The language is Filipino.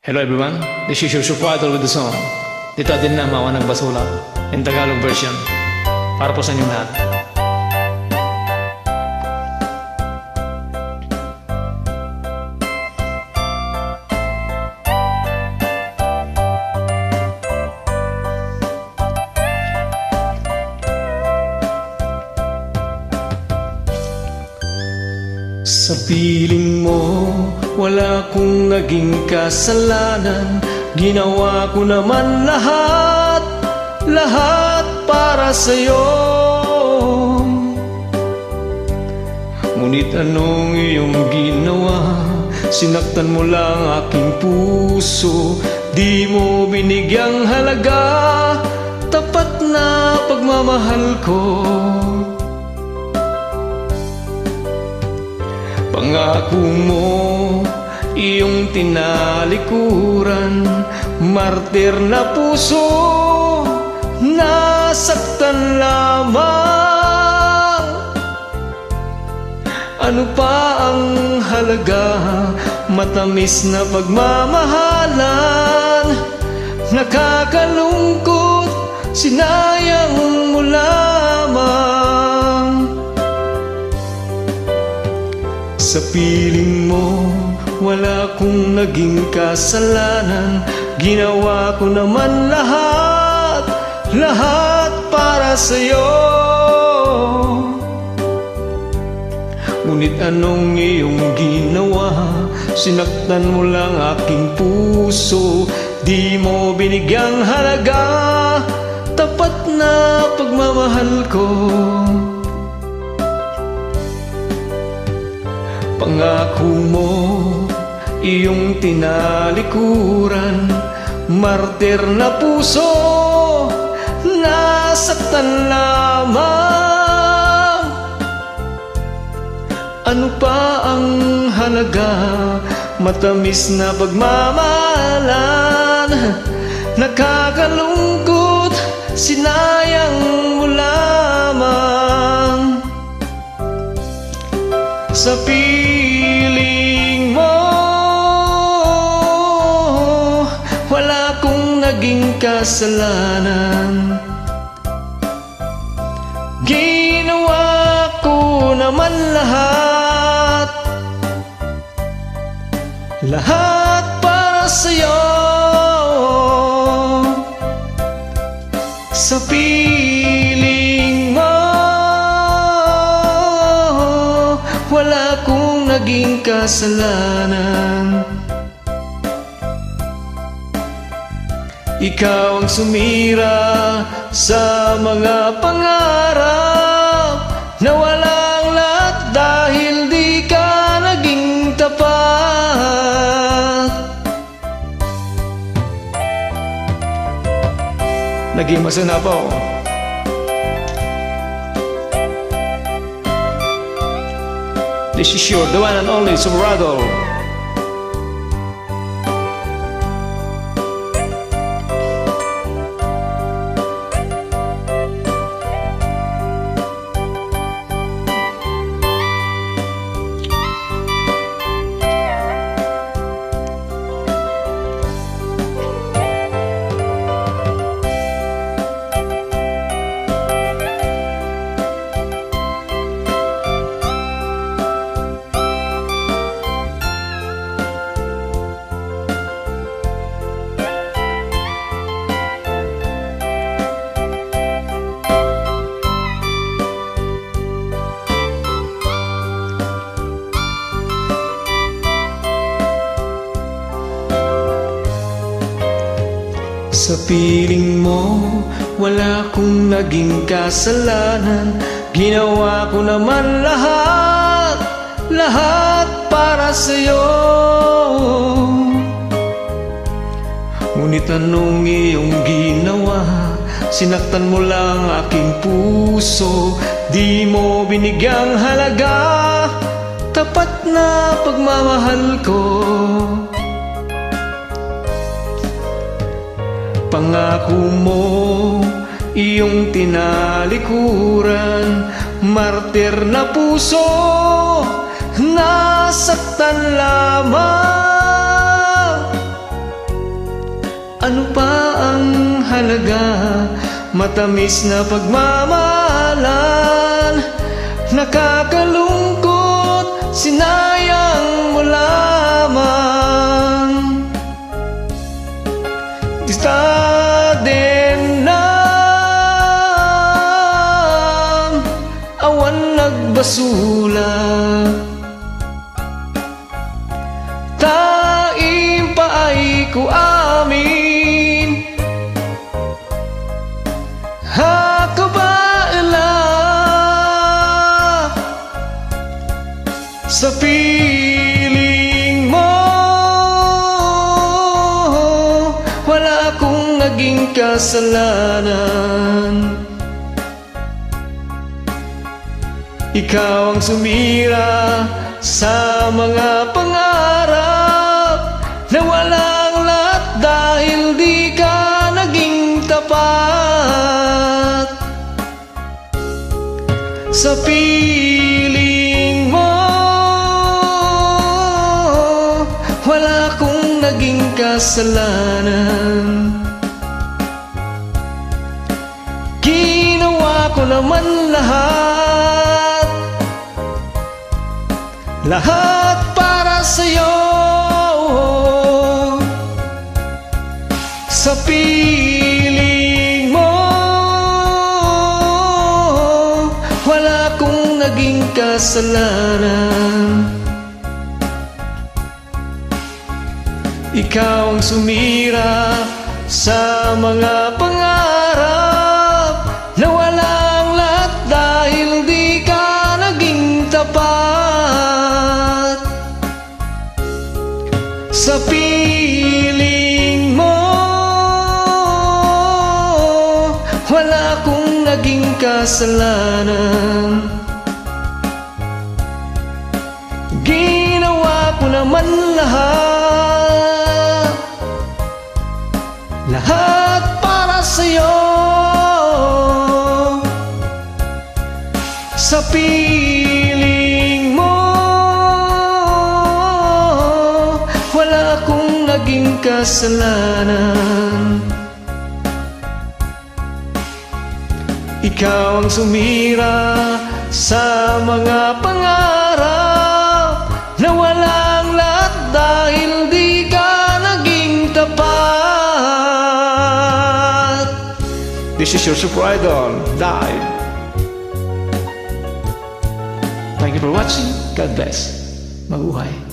Hello everyone, this is your supporter with the song Dito Din Na Mawa Nagbasulat in Tagalog version para po sa inyong lahat. Sa piling mo, wala kong naging kasalanan. Ginawa ko naman lahat para sa'yo. Ngunit anong iyong ginawa? Sinaktan mo lang aking puso. Di mo binigyang halaga tapat na pagmamahal ko. Pangako mo, iyong tinalikuran, martir na puso, nasaktan lamang. Ano pa ang halaga, matamis na pagmamahalan, nakakalungkot, sinayang mo lamang. Sa piling mo, wala kong naging kasalanan. Ginawa ko naman lahat para sa'yo. Ngunit anong iyong ginawa? Sinaktan mo lang aking puso. Di mo binigyang halaga tapat na pagmamahal ko. Pangako mo, iyong tinalikuran, martir na puso, nasaktan lamang. Ano pa ang halaga, matamis na pagmamahalan, nakakalungkot, sinayang mo lamang. Sa piling mo, wala kong naging kasalanan. Ginawa ko naman lahat para sa'yo. Sa piling mo, wala kong naging kasalanan. Ikaw ang sumira sa mga pangarap na walang lahat dahil di ka naging tapat. Naging masana po. This is your the one and only Sobrado. Sa piling mo, wala kong naging kasalanan. Ginawa ko naman lahat para sa'yo. Ngunit anong iyong ginawa? Sinaktan mo lang aking puso. Di mo binigyang halaga tapat na pagmamahal ko. Pangako mo, iyong tinalikuran, martir na puso, nasaktan lamang. ano pa ang halaga? Matamis na pagmamahalan, nakakalungkot, sinayang mo lamang. Tista din nam awan nagbasula, taim pa ay ku amin hakabaala sa piling mo. Wala akong naging kasalanan, ikaw ang sumira sa mga pangarap na walang lahat dahil di ka naging tapat. Sa piling mo, wala akong naging kasalanan. Ginawa ko naman lahat, lahat para sa'yo. Sa piling mo, wala akong naging kasalanan. Ikaw ang sumira sa mga pangarap na walang lahat dahil di ka naging tapat. Sa piling mo, wala akong naging kasalanan. Ginawa ko naman lahat, lahat para sa'yo. Sa piling mo, wala akong naging kasalanan. Ikaw ang sumira sa mga pangarap na walang lahat dahil di ka naging tapat. This is your Super Idol, Dive. Thank you for watching. God bless. Mabuhay.